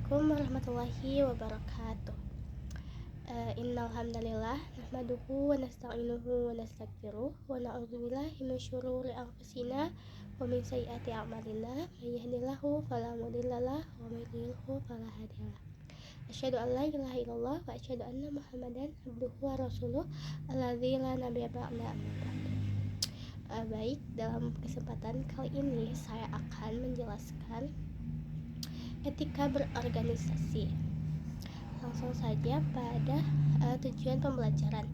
Assalamualaikum warahmatullahi wabarakatuh. Innal hamdalillah nahmaduhu wa nasta'inuhu wa nastaghfiruh wa na'udzubillahi min syururi anfusina wa min sayyiati a'malina. May yahdihillahu fala mudhillalah wa may yudhlilhu fala hadiyalah. Asyhadu an la ilaha illallah wa asyhadu anna Muhammadan abduhu wa rasuluh alladzi la nabiyya ba'da. Baik, dalam kesempatan kali ini saya akan menjelaskan etika berorganisasi. Langsung saja pada tujuan pembelajaran.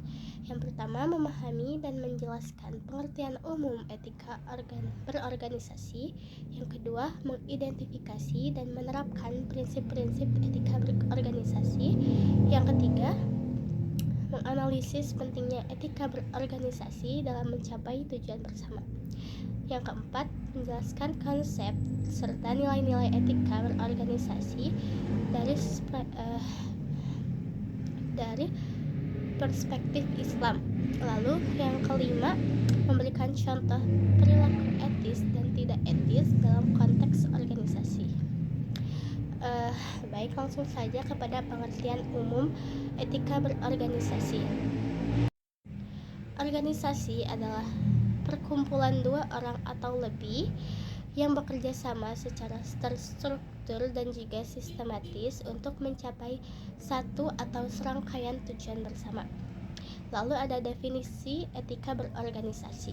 Yang pertama, memahami dan menjelaskan pengertian umum etika berorganisasi. Yang kedua, mengidentifikasi dan menerapkan prinsip-prinsip etika berorganisasi. Yang ketiga, menganalisis pentingnya etika berorganisasi dalam mencapai tujuan bersama. Yang keempat, menjelaskan konsep serta nilai-nilai etika berorganisasi dari perspektif Islam. Lalu yang kelima, memberikan contoh perilaku etis dan tidak etis dalam konteks organisasi. Baik, langsung saja kepada pengertian umum etika berorganisasi. Organisasi adalah perkumpulan dua orang atau lebih yang bekerja sama secara terstruktur dan juga sistematis untuk mencapai satu atau serangkaian tujuan bersama. Lalu ada definisi etika berorganisasi.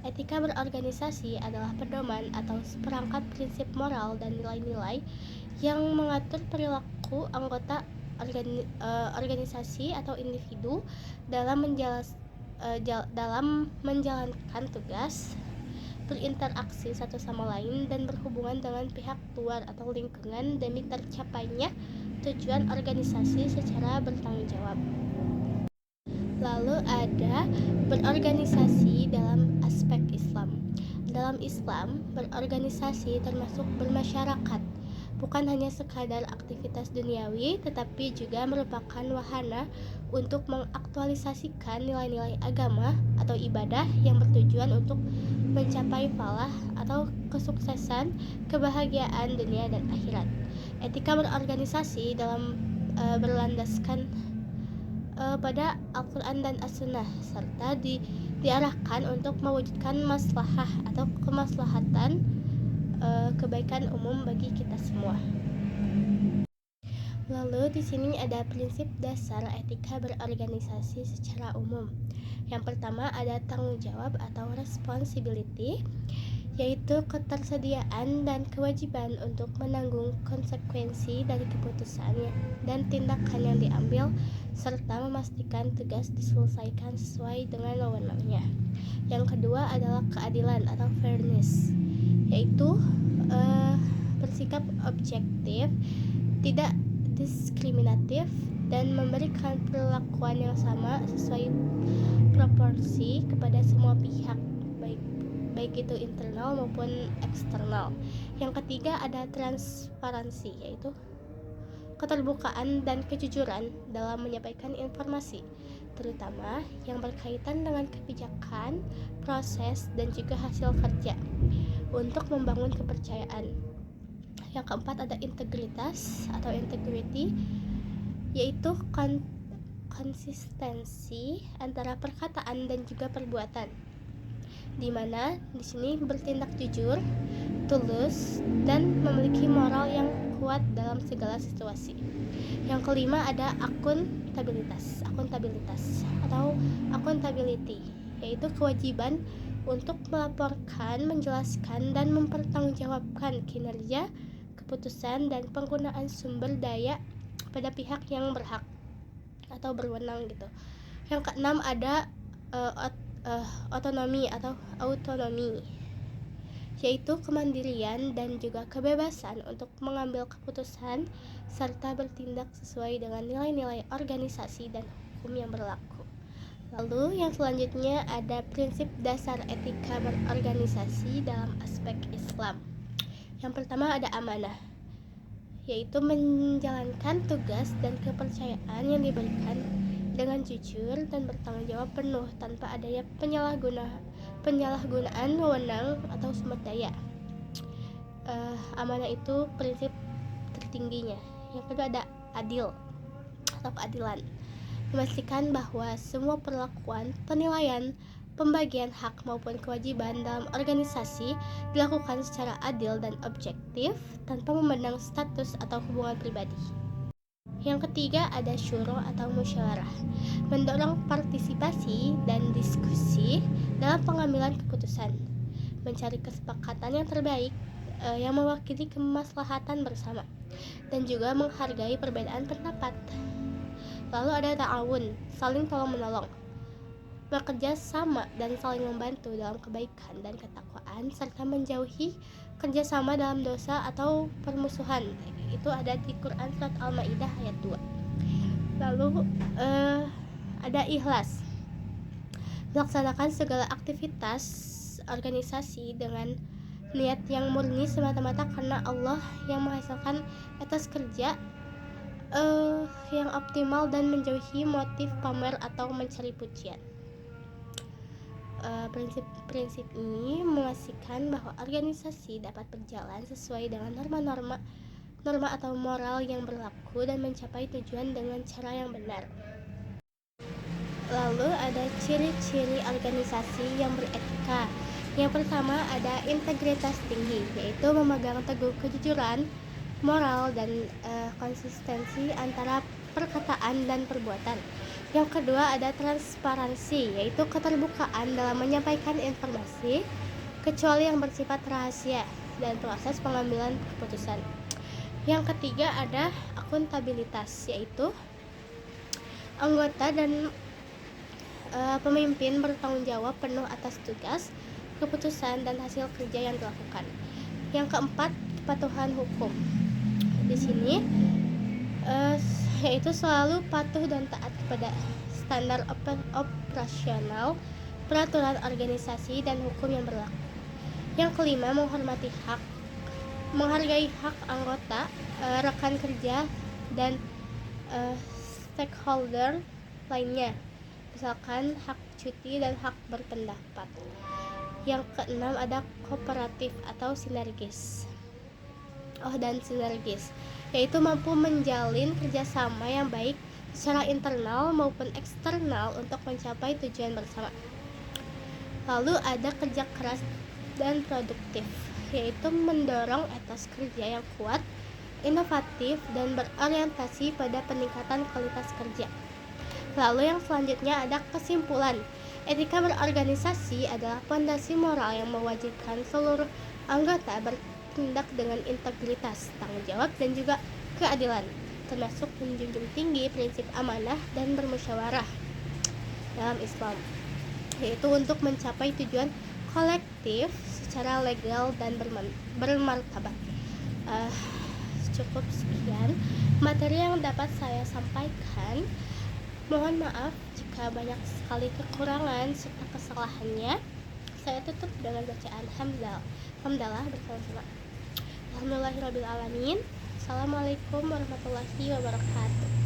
Etika berorganisasi adalah pedoman atau seperangkat prinsip moral dan nilai-nilai yang mengatur perilaku anggota organisasi atau individu dalam menjalankan tugas, berinteraksi satu sama lain, dan berhubungan dengan pihak luar atau lingkungan demi tercapainya tujuan organisasi secara bertanggung jawab. Lalu ada berorganisasi dalam aspek Islam. Dalam Islam, berorganisasi termasuk bermasyarakat, bukan hanya sekadar aktivitas duniawi, tetapi juga merupakan wahana untuk mengaktualisasikan nilai-nilai agama atau ibadah yang bertujuan untuk mencapai falah atau kesuksesan, kebahagiaan dunia dan akhirat. Etika berorganisasi dalam berlandaskan pada Al-Quran dan As-Sunnah, serta diarahkan untuk mewujudkan maslahah atau kemaslahatan kebaikan umum bagi kita semua. Lalu di sini ada prinsip dasar etika berorganisasi secara umum. Yang pertama ada tanggung jawab atau responsibility, yaitu ketersediaan dan kewajiban untuk menanggung konsekuensi dari keputusan dan tindakan yang diambil, serta memastikan tugas diselesaikan sesuai dengan wewenangnya. Yang kedua adalah keadilan atau fairness, yaitu bersikap objektif, tidak diskriminatif, dan memberikan perlakuan yang sama sesuai proporsi kepada semua pihak, baik itu internal maupun eksternal. Yang ketiga ada transparansi, yaitu keterbukaan dan kejujuran dalam menyampaikan informasi, terutama yang berkaitan dengan kebijakan, proses, dan juga hasil kerja, untuk membangun kepercayaan. Yang keempat ada integritas atau integrity, yaitu konsistensi antara perkataan dan juga perbuatan, di mana di sini bertindak jujur, tulus, dan memiliki moral yang kuat dalam segala situasi. Yang kelima ada akuntabilitas atau accountability, yaitu kewajiban untuk melaporkan, menjelaskan, dan mempertanggungjawabkan kinerja, keputusan, dan penggunaan sumber daya pada pihak yang berhak atau berwenang gitu. Yang keenam ada otonomi atau autonomi, yaitu kemandirian dan juga kebebasan untuk mengambil keputusan serta bertindak sesuai dengan nilai-nilai organisasi dan hukum yang berlaku. Lalu yang selanjutnya ada prinsip dasar etika berorganisasi dalam aspek Islam. Yang pertama ada amanah, yaitu menjalankan tugas dan kepercayaan yang diberikan dengan jujur dan bertanggung jawab penuh tanpa adanya penyalahgunaan wewenang atau sumber daya. Amanah itu prinsip tertingginya, Yang kedua ada adil atau keadilan, memastikan bahwa semua perlakuan, penilaian, pembagian hak maupun kewajiban dalam organisasi dilakukan secara adil dan objektif tanpa memandang status atau hubungan pribadi. Yang ketiga ada syuro atau musyawarah, mendorong partisipasi dan diskusi dalam pengambilan keputusan, mencari kesepakatan yang terbaik yang mewakili kemaslahatan bersama, dan juga menghargai perbedaan pendapat. Lalu ada ta'awun, saling tolong-menolong, bekerja sama dan saling membantu dalam kebaikan dan ketakwaan, serta menjauhi kerjasama dalam dosa atau permusuhan. Itu ada di Quran surat Al-Maidah ayat 2. Lalu ada ikhlas, melaksanakan segala aktivitas organisasi dengan niat yang murni semata-mata karena Allah yang menghasilkan etos kerja yang optimal dan menjauhi motif pamer atau mencari pujian. Prinsip-prinsip ini memastikan bahwa organisasi dapat berjalan sesuai dengan norma atau moral yang berlaku dan mencapai tujuan dengan cara yang benar. Lalu ada ciri-ciri organisasi yang beretika. Yang pertama ada integritas tinggi, yaitu memegang teguh kejujuran, moral, dan konsistensi antara perkataan dan perbuatan. Yang kedua ada transparansi, yaitu keterbukaan dalam menyampaikan informasi kecuali yang bersifat rahasia dan proses pengambilan keputusan. Yang ketiga ada akuntabilitas, yaitu anggota dan pemimpin bertanggung jawab penuh atas tugas, keputusan, dan hasil kerja yang dilakukan. Yang keempat kepatuhan hukum. Di sini yaitu selalu patuh dan taat kepada standar operasional, peraturan organisasi, dan hukum yang berlaku. Yang kelima menghargai hak anggota, rekan kerja, dan stakeholder lainnya, misalkan hak cuti dan hak berpendapat. Yang keenam ada kooperatif atau sinergis, yaitu mampu menjalin kerjasama yang baik secara internal maupun eksternal untuk mencapai tujuan bersama. Lalu ada kerja keras dan produktif, yaitu mendorong etos kerja yang kuat, inovatif, dan berorientasi pada peningkatan kualitas kerja. Lalu yang selanjutnya ada kesimpulan. Etika berorganisasi adalah fondasi moral yang mewajibkan seluruh anggota bertindak dengan integritas, tanggung jawab, dan juga keadilan, termasuk menjunjung tinggi prinsip amanah dan bermusyawarah dalam Islam, yaitu untuk mencapai tujuan kolektif secara legal dan bermartabat. Cukup sekian materi yang dapat saya sampaikan. Mohon maaf jika banyak sekali kekurangan serta kesalahannya. Saya tutup dengan bacaan hamdalah bersama-sama. Alhamdulillahirabbil alamin. Assalamualaikum warahmatullahi wabarakatuh.